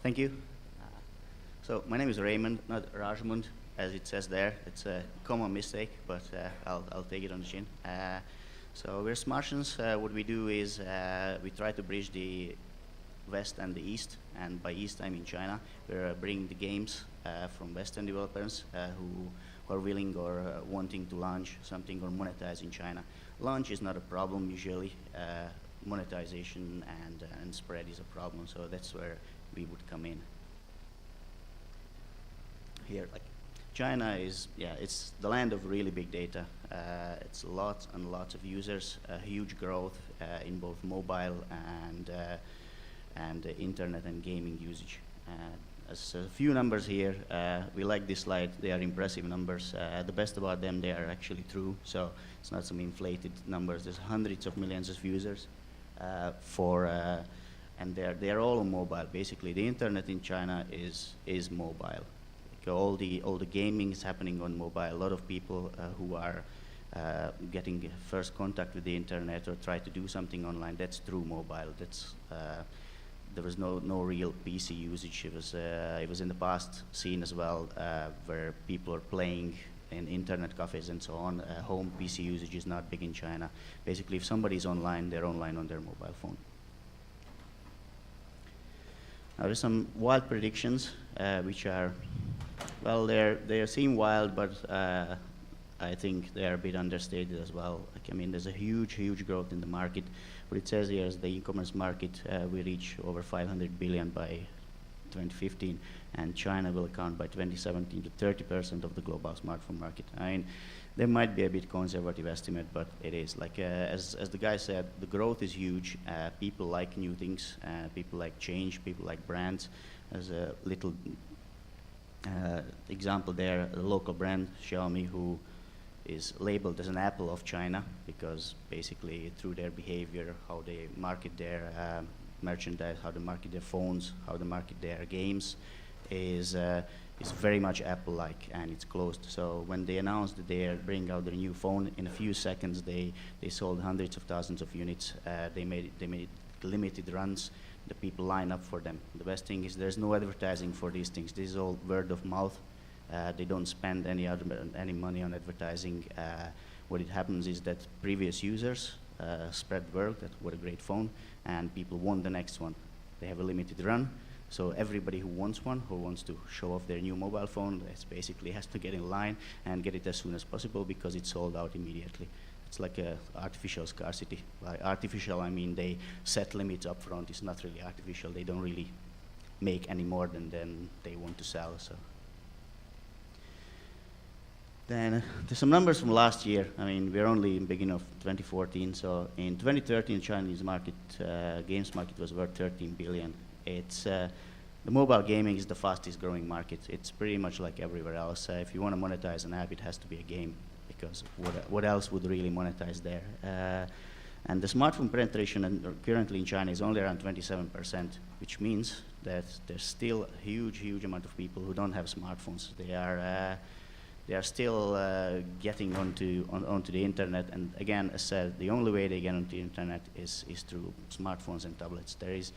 Thank you. So my name is Raymond, not Rajmund, as it says there. It's a common mistake, but I'll take it on the chin. So we're Smartians. What we do is we try to bridge the West and the East, and by East I mean China. We're bringing the games from Western developers who are willing or wanting to launch something or monetize in China. Launch is not a problem usually. Monetization and spread is a problem, so that's where we would come in. Here, like China is, yeah, it's the land of really big data. It's lots and lots of users, huge growth in both mobile and internet and gaming usage. As a few numbers here, we like this slide. They are impressive numbers. The best about them, they are actually true. So it's not some inflated numbers. There's hundreds of millions of users and they're all on mobile. Basically, the internet in China is mobile. All the gaming is happening on mobile. A lot of people who are getting first contact with the internet or try to do something online, that's through mobile. There was no real PC usage. It was in the past seen as well, where people are playing in internet cafes and so on. Home PC usage is not big in China. Basically, if somebody's online, they're online on their mobile phone. Now, there's some wild predictions, which are, well, they seem wild, but I think they are a bit understated as well. Like, I mean, there's a huge growth in the market. What it says here is the e-commerce market will reach over 500 billion by 2015, and China will account by 2017 to 30% of the global smartphone market. I mean, there might be a bit conservative estimate, but it is. Like, as the guy said, the growth is huge. People like new things. People like change. People like brands. There's a little example there, a local brand, Xiaomi, who is labeled as an Apple of China because basically through their behavior, how they market their merchandise, how they market their phones, how they market their games, is very much Apple-like, and it's closed. So when they announced that they are bringing out their new phone, in a few seconds they sold hundreds of thousands of units. They made limited runs. The people line up for them. The best thing is there's no advertising for these things. This is all word of mouth. They don't spend any money on advertising. What it happens is that previous users spread word that what a great phone, and people want the next one. They have a limited run, so everybody who wants one, who wants to show off their new mobile phone, basically has to get in line and get it as soon as possible because it's sold out immediately. It's like a artificial scarcity. By artificial, I mean they set limits up front. It's not really artificial. They don't really make any more than they want to sell. So. Then there's some numbers from last year. I mean, we're only in the beginning of 2014. So in 2013, Chinese market, games market was worth 13 billion. It's the mobile gaming is the fastest growing market. It's pretty much like everywhere else. If you want to monetize an app, it has to be a game, because what else would really monetize there? And the smartphone penetration currently in China is only around 27%, which means that there's still a huge amount of people who don't have smartphones. They are still getting onto the internet, and again, as said, the only way they get onto the internet is through smartphones and tablets. There is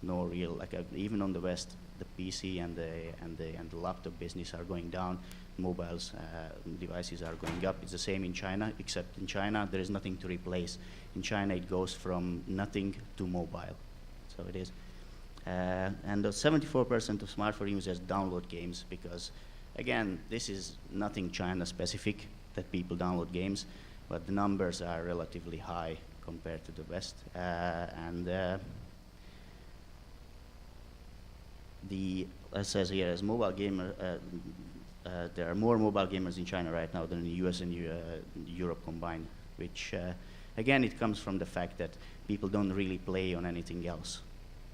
no real, like, even on the West, the PC and the laptop business are going down. Mobiles devices are going up. It's the same in China, except in China there is nothing to replace. In China it goes from nothing to mobile, so it is. And 74% of smartphone users download games because, again, this is nothing China specific that people download games, but the numbers are relatively high compared to the West. As says here, as mobile gamer, there are more mobile gamers in China right now than in the US and Europe combined, which again, it comes from the fact that people don't really play on anything else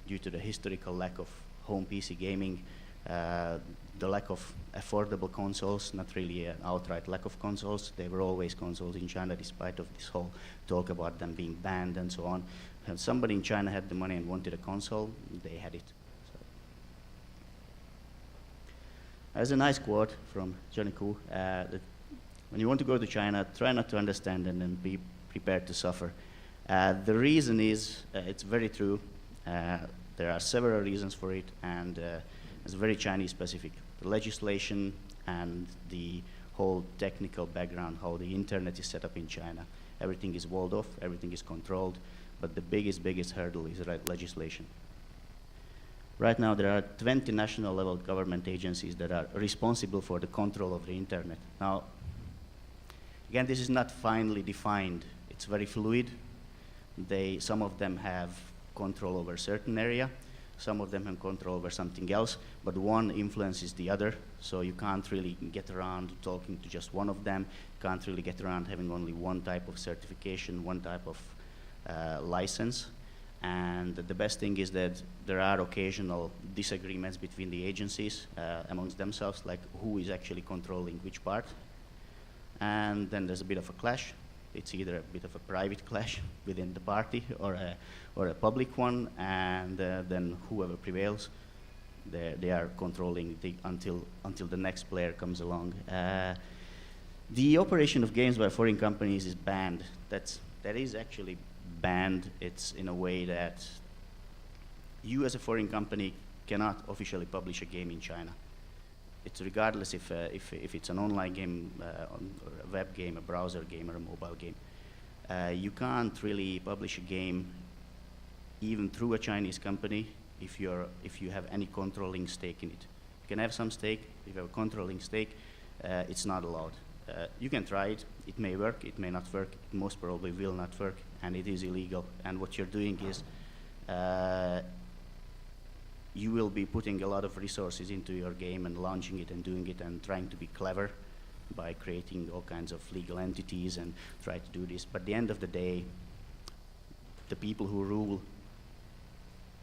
due to the historical lack of home PC gaming, the lack of affordable consoles, not really an outright lack of consoles. There were always consoles in China despite of this whole talk about them being banned and so on. If somebody in China had the money and wanted a console, they had it. There's a nice quote from Johnny Koo that when you want to go to China, try not to understand and then be prepared to suffer. The reason is, it's very true. There are several reasons for it, and it's very Chinese specific. The legislation and the whole technical background, how the internet is set up in China. Everything is walled off, everything is controlled, but the biggest hurdle is legislation. Right now, there are 20 national level government agencies that are responsible for the control of the internet. Now, again, this is not finely defined. It's very fluid. Some of them have control over a certain area, some of them have control over something else, but one influences the other, so you can't really get around talking to just one of them, can't really get around having only one type of certification, one type of license. And the best thing is that there are occasional disagreements between the agencies amongst themselves, like who is actually controlling which part. And then there's a bit of a clash. It's either a bit of a private clash within the party or a public one, and then whoever prevails, they are controlling until the next player comes along. The operation of games by foreign companies is banned. That is actually banned. It's in a way that you as a foreign company cannot officially publish a game in China. It's regardless if it's an online game, or a web game, a browser game, or a mobile game. You can't really publish a game even through a Chinese company if you have any controlling stake in it. You can have some stake. If you have a controlling stake, it's not allowed. You can try it. It may work. It may not work. It most probably will not work, and it is illegal. And what you're doing is you will be putting a lot of resources into your game and launching it and doing it and trying to be clever by creating all kinds of legal entities and try to do this. But at the end of the day, the people who rule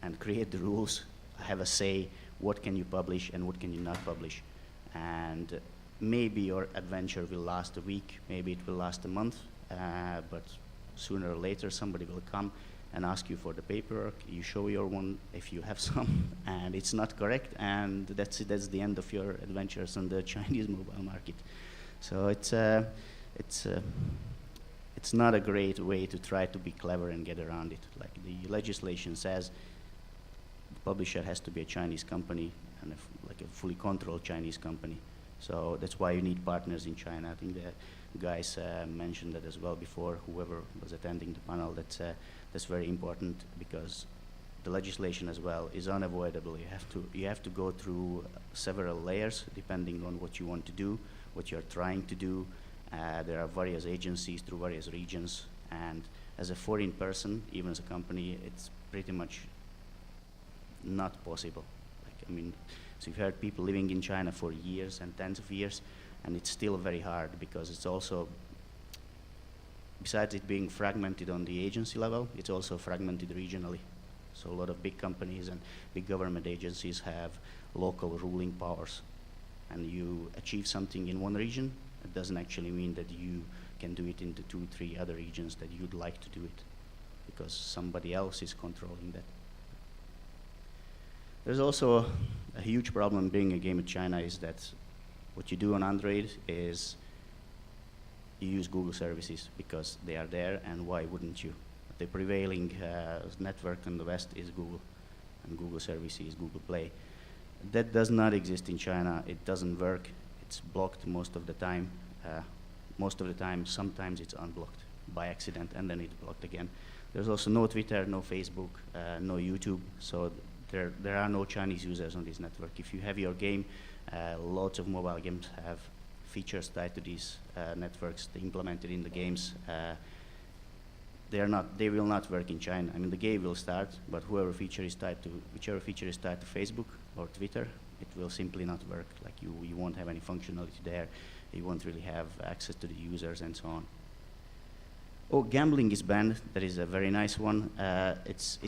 and create the rules have a say what can you publish and what can you not publish. And maybe your adventure will last a week, maybe it will last a month, but sooner or later somebody will come and ask you for the paperwork. You show your one if you have some, and it's not correct, and that's it. That's the end of your adventures on the Chinese mobile market. So it's not a great way to try to be clever and get around it. Like the legislation says, the publisher has to be a Chinese company and like a fully controlled Chinese company. So that's why you need partners in China. I think the guys mentioned that as well before, whoever was attending the panel, that's very important, because the legislation as well is unavoidable. You have to go through several layers depending on what you want to do, what you're trying to do. There are various agencies through various regions, and as a foreign person, even as a company, it's pretty much not possible. Like, I mean, so you've heard people living in China for years and tens of years, and it's still very hard because it's also, besides it being fragmented on the agency level, it's also fragmented regionally. So a lot of big companies and big government agencies have local ruling powers. And you achieve something in one region, it doesn't actually mean that you can do it in the 2-3 other regions that you'd like to do it, because somebody else is controlling that. There's also a huge problem being a game in China is that what you do on Android is you use Google services because they are there, and why wouldn't you? The prevailing network in the West is Google, and Google services is Google Play. That does not exist in China. It doesn't work. It's blocked most of the time. Sometimes it's unblocked by accident, and then it's blocked again. There's also no Twitter, no Facebook, no YouTube, so there are no Chinese users on this network. If you have your game, lots of mobile games have features tied to these networks implemented in the games. They will not work in China. I mean, the game will start, but whichever feature is tied to Facebook or Twitter, it will simply not work. Like you won't have any functionality there. You won't really have access to the users and so on. Oh, gambling is banned. That is a very nice one. It's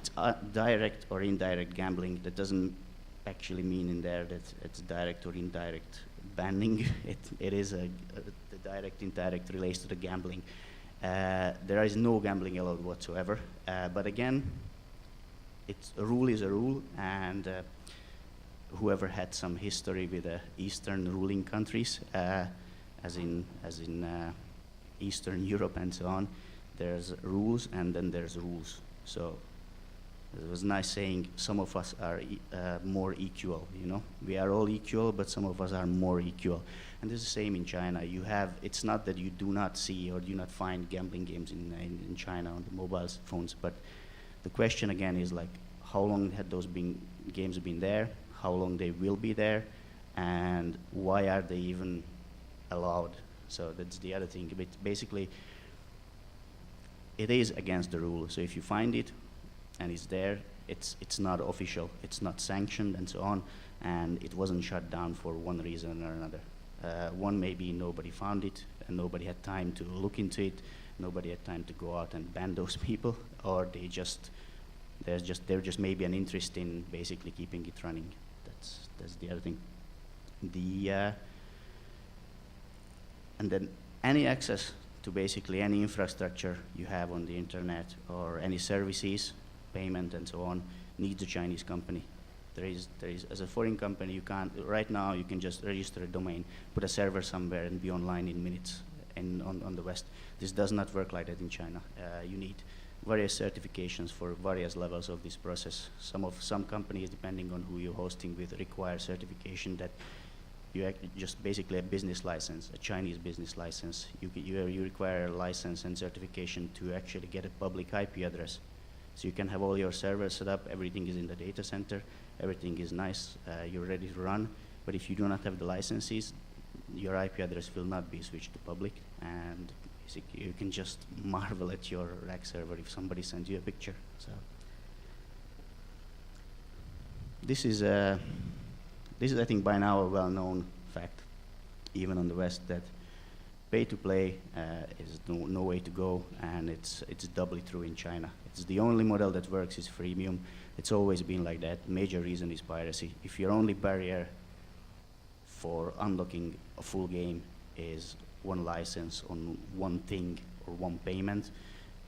direct or indirect gambling. That doesn't actually mean in there that it's direct or indirect banning. It is the direct, indirect relates to the gambling. There is no gambling allowed whatsoever. But again, a rule is a rule, and whoever had some history with Eastern ruling countries, as in Eastern Europe and so on, there's rules, and then there's rules. So it was nice saying some of us are more equal, you know. We are all equal, but some of us are more equal. And this is the same in China. You have, it's not that you do not see or do not find gambling games in China on the mobile phones, but the question again is like, how long had those games been there, how long they will be there, and why are they even allowed? So that's the other thing. But basically, it is against the rule. So if you find it, and it's there, it's not official, it's not sanctioned, and so on, and it wasn't shut down for one reason or another. One, maybe nobody found it, and nobody had time to look into it, nobody had time to go out and ban those people, or there's just maybe an interest in basically keeping it running. That's the other thing. And then any access to basically any infrastructure you have on the internet or any services, payment and so on, needs a Chinese company. There is, as a foreign company, you can't, right now you can just register a domain, put a server somewhere and be online in minutes on the West. This does not work like that in China. You need various certifications for various levels of this process. Some companies, depending on who you're hosting with, require certification that you just basically a business license, a Chinese business license. You require a license and certification to actually get a public IP address. So you can have all your servers set up, everything is in the data center, everything is nice, you're ready to run. But if you do not have the licenses, your IP address will not be switched to public, and basically you can just marvel at your rack server if somebody sends you a picture. So this is I think by now a well-known fact, even on the West, that pay-to-play is no way to go, and it's doubly true in China. It's the only model that works is freemium. It's always been like that. Major reason is piracy. If your only barrier for unlocking a full game is one license on one thing or one payment,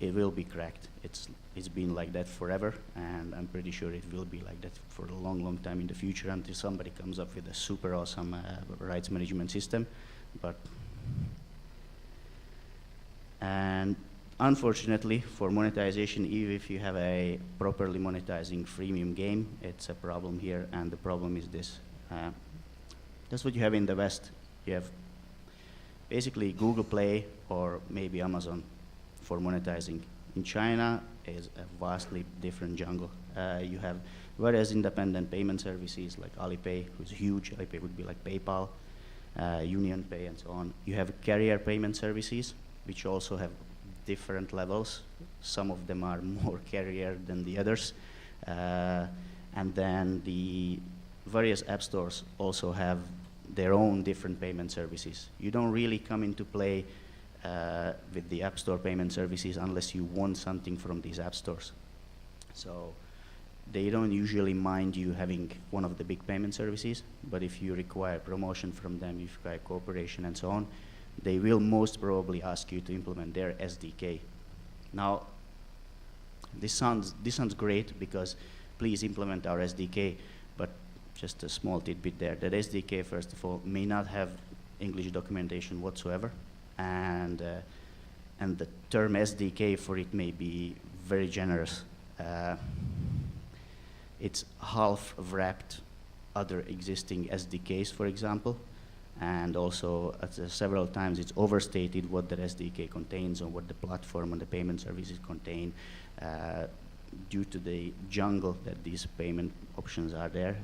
it will be cracked. It's been like that forever, and I'm pretty sure it will be like that for a long, long time in the future until somebody comes up with a super awesome rights management system. And unfortunately, for monetization, even if you have a properly monetizing freemium game, it's a problem here, and the problem is this. That's what you have in the West. You have basically Google Play or maybe Amazon for monetizing. In China is a vastly different jungle. You have various independent payment services like Alipay, who's huge. Alipay would be like PayPal, UnionPay, and so on. You have carrier payment services, which also have different levels. Some of them are more carrier than the others. And then the various app stores also have their own different payment services. You don't really come into play with the app store payment services unless you want something from these app stores. So they don't usually mind you having one of the big payment services, but if you require promotion from them, if you require cooperation and so on, they will most probably ask you to implement their SDK. Now, this sounds great because please implement our SDK, but just a small tidbit there. That SDK, first of all, may not have English documentation whatsoever, and the term SDK for it may be very generous. It's half wrapped other existing SDKs, for example, and also several times it's overstated what the SDK contains or what the platform and the payment services contain. Due to the jungle that these payment options are there,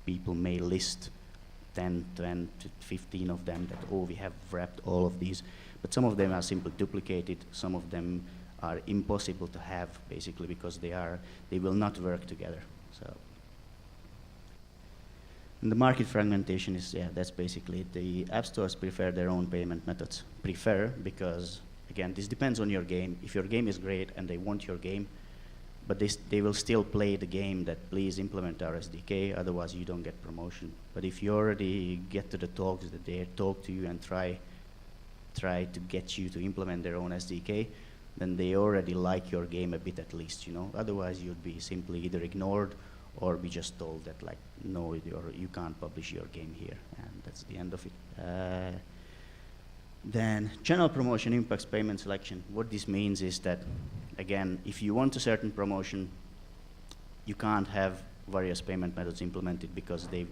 people may list 10, 20, 15 of them that, oh, we have wrapped all of these. But some of them are simply duplicated. Some of them are impossible to have, basically, because they will not work together. So, and the market fragmentation is, yeah, that's basically it. The app stores prefer their own payment methods. Prefer because, again, this depends on your game. If your game is great and they want your game, but they will still play the game that please implement our SDK, otherwise you don't get promotion. But if you already get to the talks that they talk to you and try to get you to implement their own SDK, then they already like your game a bit at least, you know. Otherwise you'd be simply either ignored or be just told that, like, no, you can't publish your game here, and that's the end of it. Then general promotion impacts payment selection. What this means is that, again, if you want a certain promotion, you can't have various payment methods implemented because they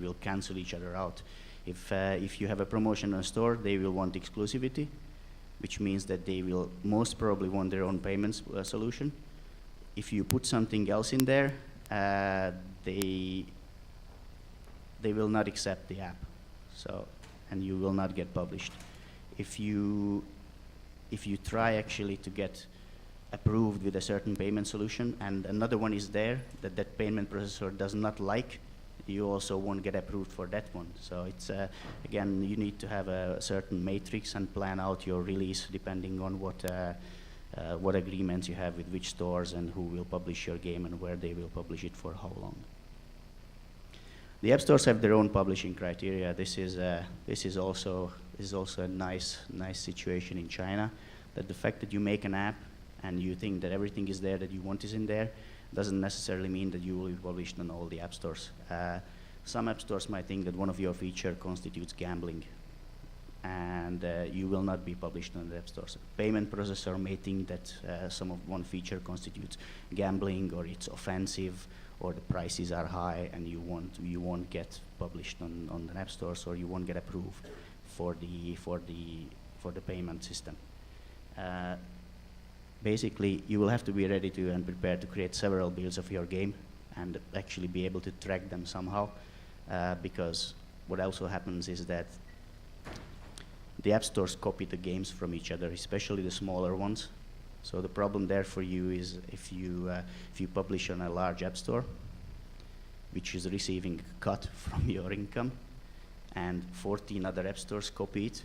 will cancel each other out. If you have a promotion on a store, they will want exclusivity, which means that they will most probably want their own payments solution. If you put something else in there, they will not accept the app, and you will not get published. If you try actually to get approved with a certain payment solution and another one is there that payment processor does not like, you also won't get approved for that one. So it's, again, you need to have a certain matrix and plan out your release depending on what agreements you have with which stores and who will publish your game and where they will publish it for how long. The app stores have their own publishing criteria. This is also a nice situation in China, that the fact that you make an app and you think that everything is there that you want is in there doesn't necessarily mean that you will be published on all the app stores. Some app stores might think that one of your features constitutes gambling, and you will not be published on the app stores. Payment processor may think that one feature constitutes gambling, or it's offensive, or the prices are high, and you won't get published on the app stores, or you won't get approved for the payment system. Basically, you will have to be ready to and prepared to create several builds of your game and actually be able to track them somehow, because what also happens is that the app stores copy the games from each other, especially the smaller ones. So the problem there for you is if you publish on a large app store, which is receiving a cut from your income, and 14 other app stores copy it,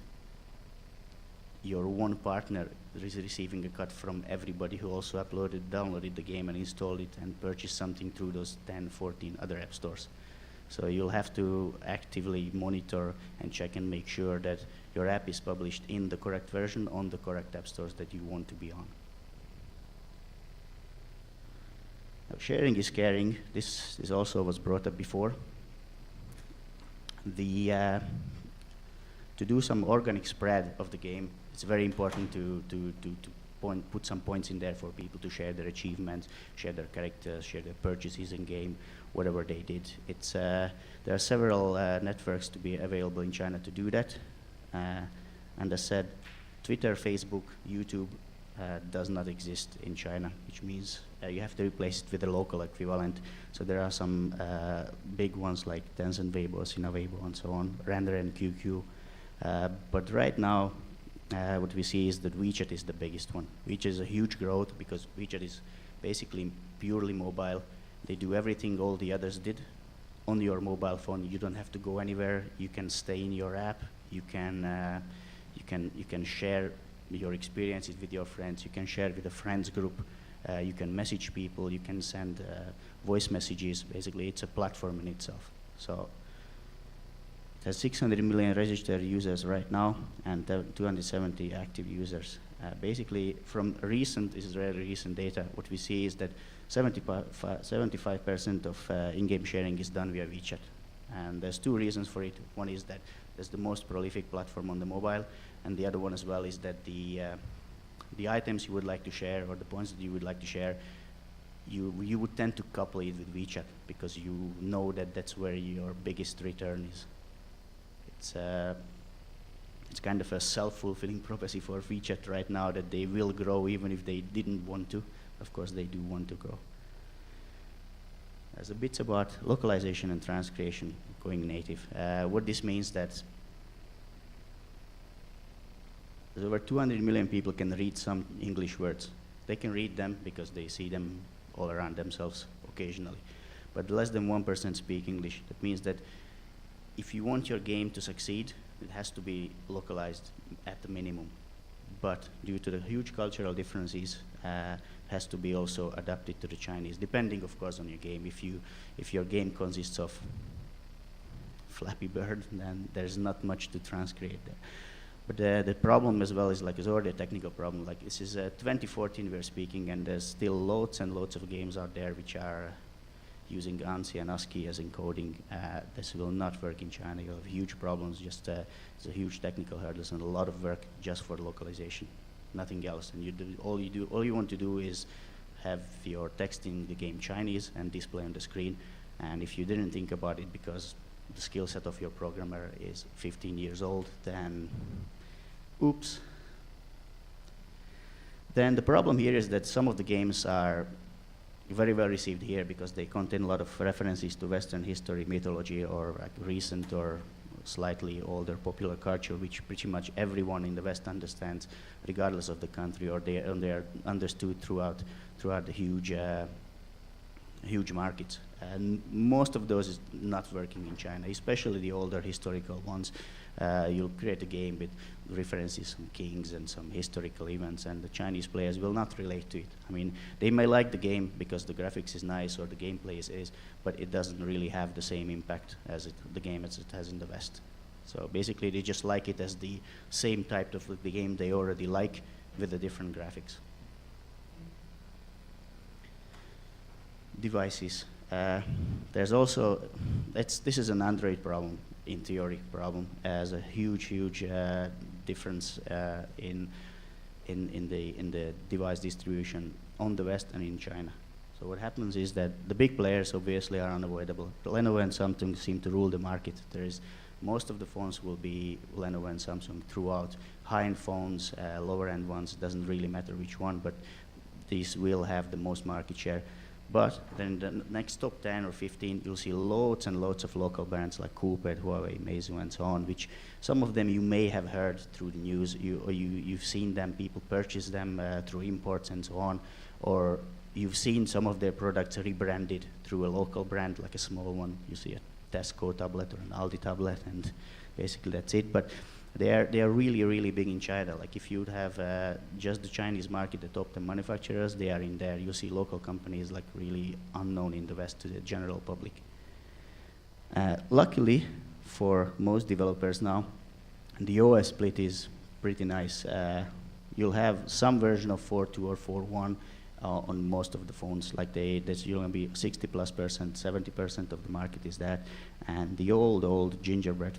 your one partner is receiving a cut from everybody who also downloaded the game and installed it and purchased something through those 10, 14 other app stores. So you'll have to actively monitor and check and make sure that your app is published in the correct version on the correct app stores that you want to be on. Now, sharing is caring. This also was brought up before. To do some organic spread of the game, it's very important to put some points in there for people to share their achievements, share their characters, share their purchases in game, whatever they did. There are several networks to be available in China to do that. And as said, Twitter, Facebook, YouTube does not exist in China, which means you have to replace it with a local equivalent. So there are some big ones like Tencent Weibo, Sina Weibo, and so on, Render and QQ. But right now, what we see is that WeChat is the biggest one. WeChat is a huge growth because WeChat is basically purely mobile. They do everything all the others did on your mobile phone. You don't have to go anywhere. You can stay in your app. You can share your experiences with your friends. You can share with a friends group. You can message people. You can send voice messages. Basically, it's a platform in itself. So it has 600 million registered users right now and 270 active users. Basically, from this is very recent data, what we see is that 75% of in-game sharing is done via WeChat. And there's two reasons for it. One is that there's the most prolific platform on the mobile, and the other one as well is that the items you would like to share or the points that you would like to share, you would tend to couple it with WeChat because you know that that's where your biggest return is. It's kind of a self-fulfilling prophecy for WeChat right now that they will grow even if they didn't want to. Of course, they do want to grow. There's a bit about localization and transcreation going native. What this means that there's over 200 million people can read some English words. They can read them because they see them all around themselves occasionally. But less than 1% speak English. That means that if you want your game to succeed, it has to be localized at the minimum. But due to the huge cultural differences, it has to be also adapted to the Chinese, depending, of course, on your game. If your game consists of Flappy Bird, then there's not much to transcreate there. But the problem as well is it's already a technical problem. Like this is 2014 we're speaking, and there's still loads and loads of games out there which are using ANSI and ASCII as encoding. This will not work in China. You'll have huge problems, just it's a huge technical hurdles and a lot of work just for localization, nothing else. And all you want to do is have your text in the game Chinese and display on the screen. And if you didn't think about it because the skill set of your programmer is 15 years old, then oops. Then the problem here is that some of the games are very well received here because they contain a lot of references to Western history, mythology, or like recent or slightly older popular culture, which pretty much everyone in the West understands, regardless of the country, or they are understood throughout the huge markets. And most of those is not working in China, especially the older historical ones. You'll create a game with references, some kings and some historical events, and the Chinese players will not relate to it. I mean, they may like the game because the graphics is nice or the gameplay is, but it doesn't really have the same impact as the game as it has in the West. So basically, they just like it as the same type of the game they already like with the different graphics. Devices. There's also, this is an Android problem, in theory problem, as a huge difference in the device distribution on the West and in China. So what happens is that the big players obviously are unavoidable. Lenovo and Samsung seem to rule the market. Most of the phones will be Lenovo and Samsung throughout. High-end phones, lower-end ones, doesn't really matter which one, but these will have the most market share. But then the next top 10 or 15, you'll see loads and loads of local brands like Coolpad, Huawei, Meizu, and so on, which some of them you may have heard through the news, you've seen them, people purchase them through imports and so on, or you've seen some of their products rebranded through a local brand, like a small one. You see a Tesco tablet or an Aldi tablet, and basically that's it. But they are really big in China. Like if you'd have just the Chinese market, the top 10 manufacturers, they are in there. You see local companies like really unknown in the West to the general public. Luckily for most developers now, the OS split is pretty nice. You'll have some version of 4.2 or 4.1 on most of the phones. Like there's going to be 60+%, 70% of the market is that, and the old gingerbread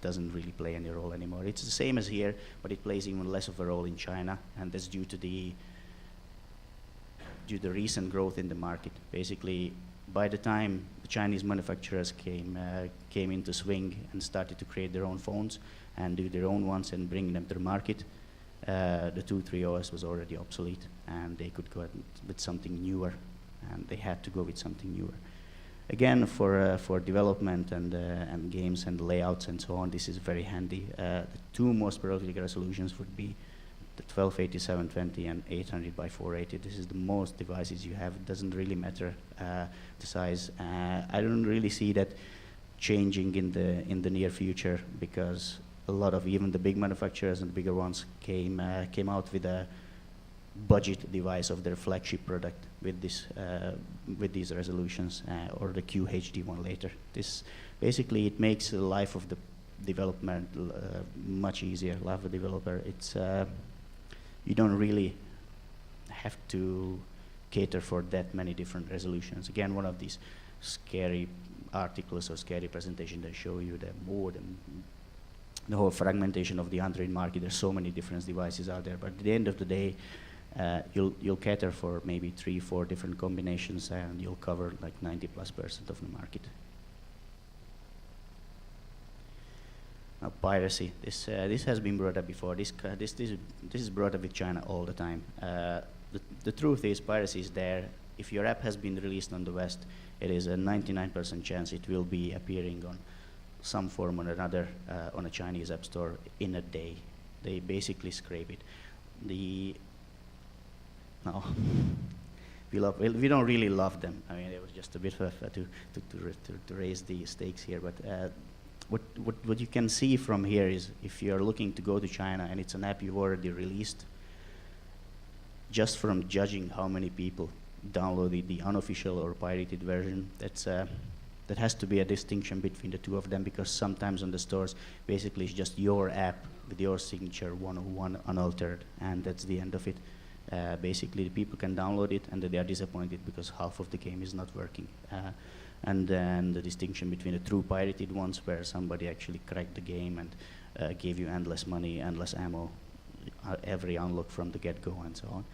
doesn't really play any role anymore. It's the same as here, but it plays even less of a role in China, and that's due to the recent growth in the market. Basically, by the time the Chinese manufacturers came into swing and started to create their own phones and do their own ones and bring them to the market, the 2.3 OS was already obsolete, and they could go with something newer, and they had to go with something newer. Again, for development and games and layouts and so on, this is very handy. The two most prolific resolutions would be the 1280-720 and 800 by 480. This is the most devices you have. It doesn't really matter the size. I don't really see that changing in the near future, because a lot of even the big manufacturers and the bigger ones came out with a budget device of their flagship product with these resolutions, or the QHD one later. This basically, it makes the life of the development much easier. Life of the developer, it's you don't really have to cater for that many different resolutions. Again, one of these scary articles or scary presentations that show you the whole fragmentation of the Android market. There's so many different devices out there, but at the end of the day, you'll cater for maybe 3-4 different combinations, and you'll cover like 90+% of the market. Now, piracy. This has been brought up before. This is brought up with China all the time. The truth is, piracy is there. If your app has been released on the West, it is a 99% chance it will be appearing on some form or another on a Chinese app store in a day. They basically scrape it. No, we don't really love them. I mean, it was just a bit of to raise the stakes here. But what you can see from here is, if you are looking to go to China and it's an app you've already released, just from judging how many people downloaded the unofficial or pirated version, that has to be a distinction between the two of them, because sometimes on the stores, basically it's just your app with your signature 101 unaltered, and that's the end of it. Basically, the people can download it, and they are disappointed because half of the game is not working. And then the distinction between the true pirated ones, where somebody actually cracked the game and gave you endless money, endless ammo, every unlock from the get-go, and so on.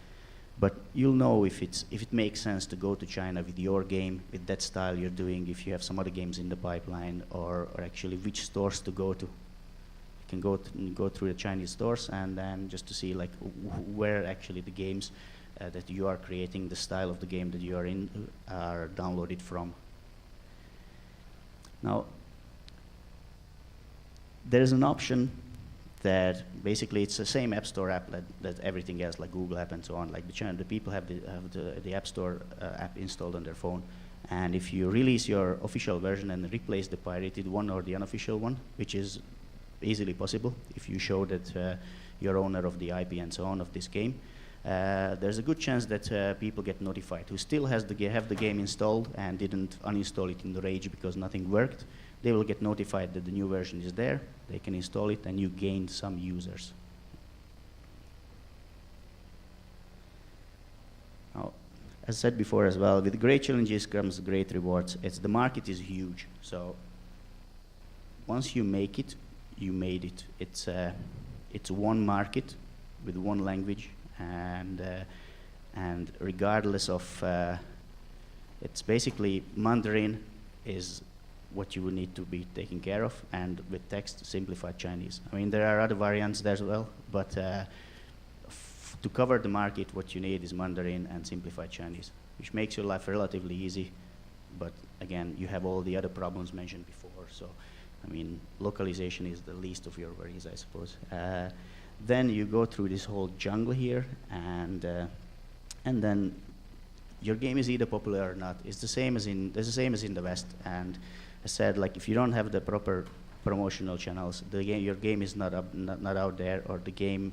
But you'll know if it makes sense to go to China with your game, with that style you're doing, if you have some other games in the pipeline, or actually which stores to go to. You can go through the Chinese stores, and then just to see like where actually the games that you are creating, the style of the game that you are in, are downloaded from. Now, there's an option that basically it's the same App Store app that everything else, like Google app and so on. Like the people have the App Store app installed on their phone, and if you release your official version and replace the pirated one or the unofficial one, which is easily possible if you show that you're owner of the IP and so on of this game, there's a good chance that people get notified who still have the game installed and didn't uninstall it in the rage because nothing worked. They will get notified that the new version is there, they can install it, and you gained some users. Now, as said before as well, with great challenges comes great rewards. The market is huge, so once you make it, you made it. It's one market with one language, and regardless of, it's basically Mandarin is what you would need to be taken care of, and with text, simplified Chinese. I mean, there are other variants there as well, but to cover the market, what you need is Mandarin and simplified Chinese, which makes your life relatively easy, but again, you have all the other problems mentioned before, so, I mean, localization is the least of your worries, I suppose. Then you go through this whole jungle here, and then your game is either popular or not. It's the same as in the West, and I said, like, if you don't have the proper promotional channels, your game is not out there, or the game,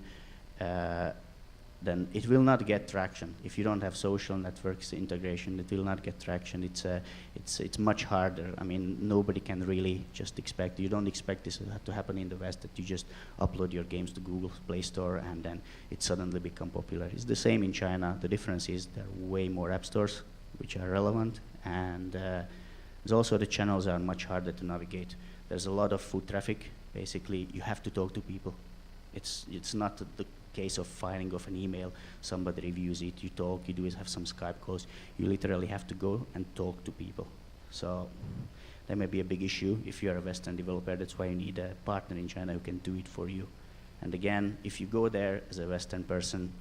then it will not get traction. If you don't have social networks integration, it will not get traction. It's much harder. I mean, nobody can really just expect. You don't expect this to happen in the West, that you just upload your games to Google Play Store and then it suddenly become popular. It's the same in China. The difference is there are way more app stores which are relevant, and also the channels are much harder to navigate. There's a lot of foot traffic. Basically, you have to talk to people. It's not the case of firing off an email, somebody reviews it, you talk, you have some Skype calls. You literally have to go and talk to people. So that may be a big issue if you're a Western developer. That's why you need a partner in China who can do it for you. And again, if you go there as a Western person,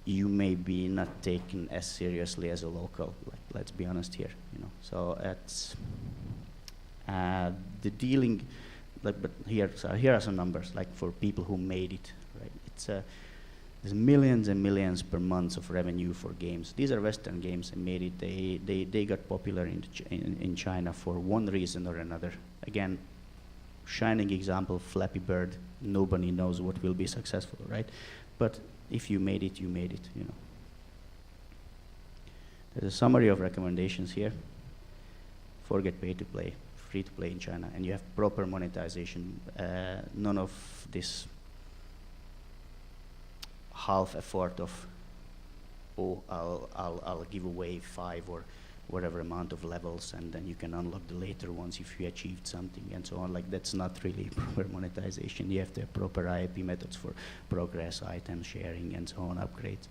you may be not taken as seriously as a local. Like, let's be honest here, you know. So it's the dealing. But here are some numbers, like for people who made it. Right? There's millions and millions per month of revenue for games. These are Western games and made it. They got popular in China for one reason or another. Again, shining example, Flappy Bird. Nobody knows what will be successful, right? But if you made it, you made it. You know. There's a summary of recommendations here. Forget pay to play, free to play in China, and you have proper monetization. None of this half effort of, oh, I'll give away 5 or whatever amount of levels, and then you can unlock the later ones if you achieved something and so on. Like, that's not really proper monetization. You have to have proper IAP methods for progress, item sharing, and so on, upgrades.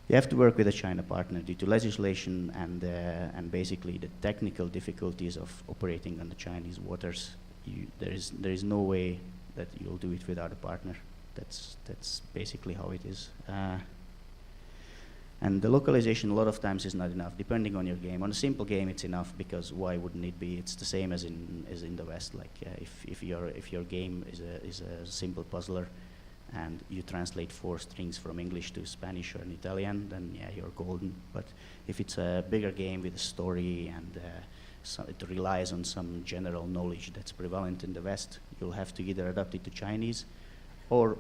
You have to work with a China partner due to legislation and basically the technical difficulties of operating on the Chinese waters. There is no way that you'll do it without a partner. That's basically how it is. And the localization a lot of times is not enough, depending on your game. On a simple game, it's enough, because why wouldn't it be? It's the same as in the West. Like if your game is a simple puzzler, and you translate 4 strings from English to Spanish or in Italian, then yeah, you're golden. But if it's a bigger game with a story and so it relies on some general knowledge that's prevalent in the West, you'll have to either adapt it to Chinese or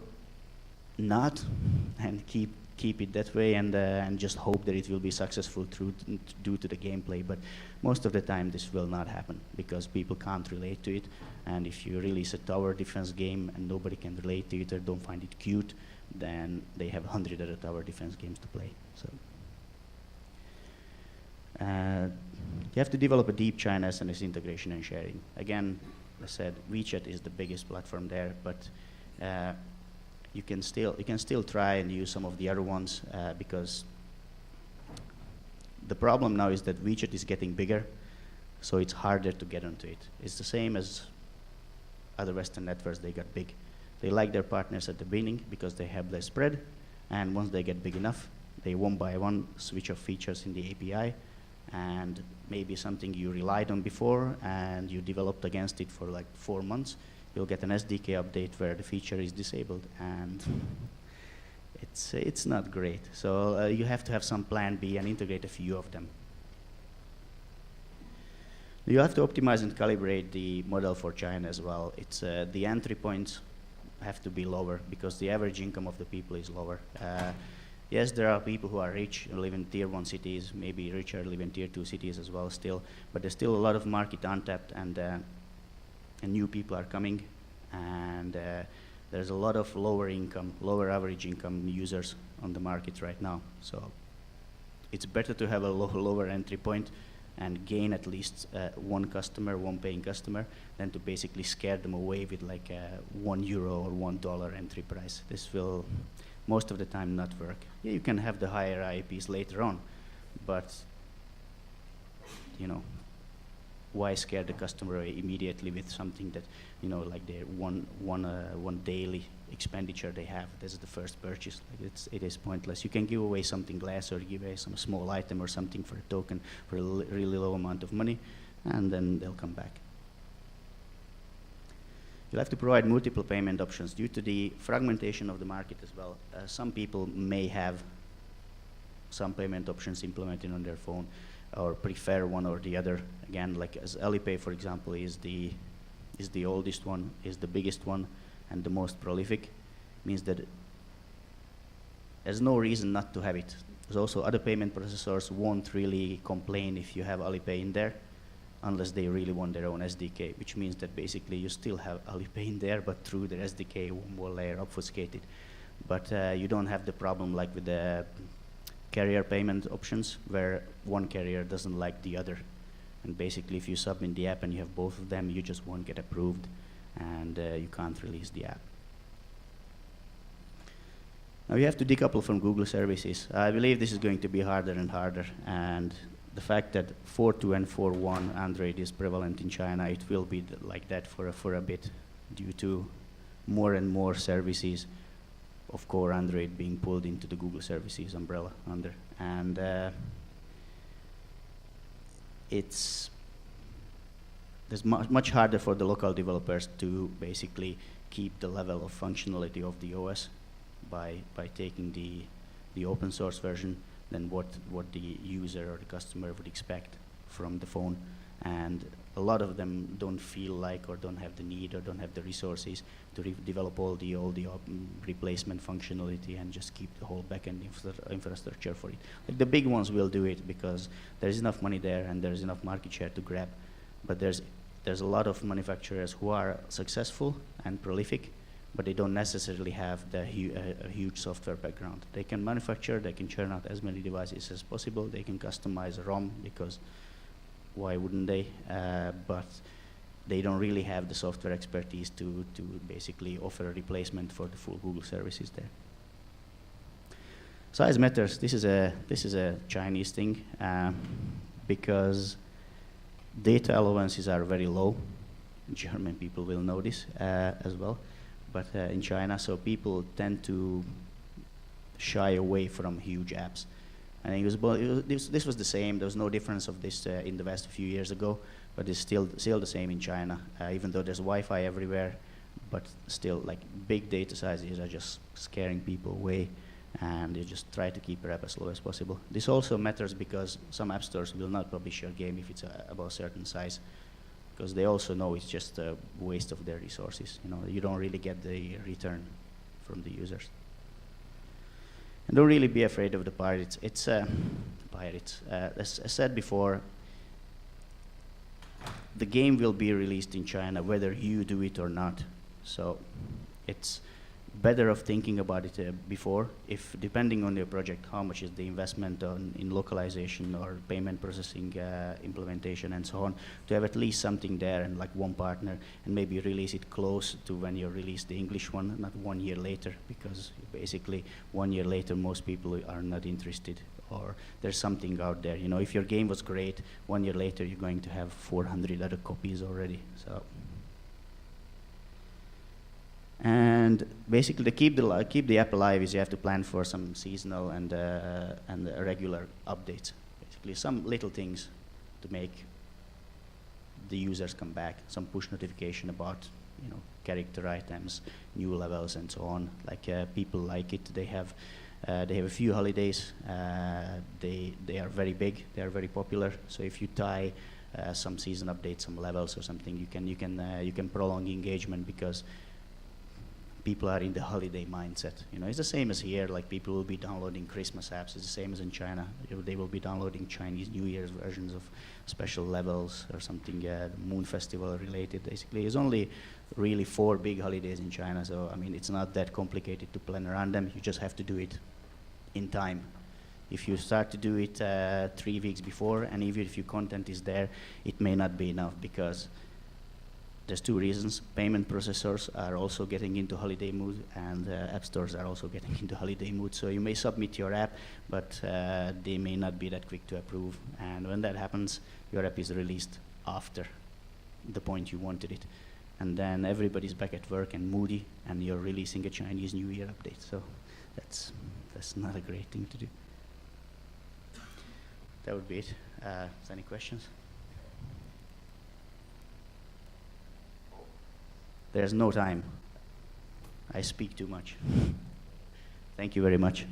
not, and keep keep it that way and just hope that it will be successful due to the gameplay. But most of the time, this will not happen because people can't relate to it. And if you release a tower defense game and nobody can relate to it or don't find it cute, then they have 100 other tower defense games to play. So you have to develop a deep China SNS integration and sharing. Again, I said WeChat is the biggest platform there, but you can still try and use some of the other ones because the problem now is that WeChat is getting bigger, so it's harder to get onto it. It's the same as other Western networks. They got big. They like their partners at the beginning because they have less spread, and once they get big enough, they one by one switch off features in the API, and maybe something you relied on before and you developed against it for like 4 months, you'll get an SDK update where the feature is disabled, and it's not great. So you have to have some plan B and integrate a few of them. You have to optimize and calibrate the model for China as well. It's the entry points have to be lower because the average income of the people is lower. Yes, there are people who are rich and live in tier 1 cities, maybe richer live in tier 2 cities as well still, but there's still a lot of market untapped, and new people are coming, and there's a lot of lower average income users on the market right now. So it's better to have a lower entry point and gain at least one paying customer, than to basically scare them away with like €1 or $1 entry price. This will most of the time not work. Yeah, you can have the higher IPs later on, but why scare the customer immediately with something that, like their one daily expenditure they have? This is the first purchase. Like it is pointless. You can give away something less or give away some small item or something for a token for a really low amount of money, and then they'll come back. You'll have to provide multiple payment options due to the fragmentation of the market as well. Some people may have some payment options implemented on their phone or prefer one or the other. Again, like as Alipay, for example, is the oldest one, is the biggest one, and the most prolific. Means that there's no reason not to have it. There's also other payment processors won't really complain if you have Alipay in there, unless they really want their own SDK, which means that basically you still have Alipay in there, but through their SDK, one more layer obfuscated. But you don't have the problem like with the carrier payment options, where one carrier doesn't like the other. And basically, if you submit the app and you have both of them, you just won't get approved, and you can't release the app. Now you have to decouple from Google services. I believe this is going to be harder and harder, and the fact that 4.2 and 4.1 Android is prevalent in China, it will be like that for a bit, due to more and more services of core Android being pulled into the Google services umbrella under. And it's much harder for the local developers to basically keep the level of functionality of the OS by taking the open source version than what the user or the customer would expect from the phone. And a lot of them don't feel like, or don't have the need, or don't have the resources to develop all the replacement functionality and just keep the whole backend infrastructure for it. Like the big ones will do it because there's enough money there and there's enough market share to grab. But there's a lot of manufacturers who are successful and prolific, but they don't necessarily have the a huge software background. They can manufacture, they can churn out as many devices as possible, they can customize a ROM, because why wouldn't they? But they don't really have the software expertise to basically offer a replacement for the full Google services there. Size matters. This is a Chinese thing, because data allowances are very low. German people will know this as well. But in China, so people tend to shy away from huge apps. And this was the same. There was no difference of this in the West a few years ago, but it's still the same in China. Even though there's Wi-Fi everywhere, but still, like, big data sizes are just scaring people away, and you just try to keep your app as low as possible. This also matters because some app stores will not publish your game if it's above a certain size, because they also know it's just a waste of their resources. You don't really get the return from the users. And don't really be afraid of the pirates. It's pirates. As I said before, the game will be released in China whether you do it or not. So it's better of thinking about it before, if depending on your project, how much is the investment in localization or payment processing implementation and so on, to have at least something there and like one partner, and maybe release it close to when you release the English one, not 1 year later, because basically 1 year later most people are not interested, or there's something out there. You know, if your game was great, 1 year later you're going to have 400 other copies already. So. And basically, to keep the app alive is you have to plan for some seasonal and regular updates. Basically, some little things to make the users come back. Some push notification about, you know, character items, new levels, and so on. Like people like it. They have a few holidays. They are very big. They are very popular. So if you tie some season updates, some levels or something, you can prolong engagement, because people are in the holiday mindset. You know, it's the same as here. Like people will be downloading Christmas apps. It's the same as in China. They will be downloading Chinese New Year's versions of special levels or something, Moon Festival related. Basically, it's only really 4 big holidays in China. So I mean, it's not that complicated to plan around them. You just have to do it in time. If you start to do it 3 weeks before, and even if your content is there, it may not be enough, because there's 2 reasons. Payment processors are also getting into holiday mood, and app stores are also getting into holiday mood. So you may submit your app, but they may not be that quick to approve. And when that happens, your app is released after the point you wanted it. And then everybody's back at work and moody, and you're releasing a Chinese New Year update. So that's not a great thing to do. That would be it. Any questions? There's no time. I speak too much. Thank you very much.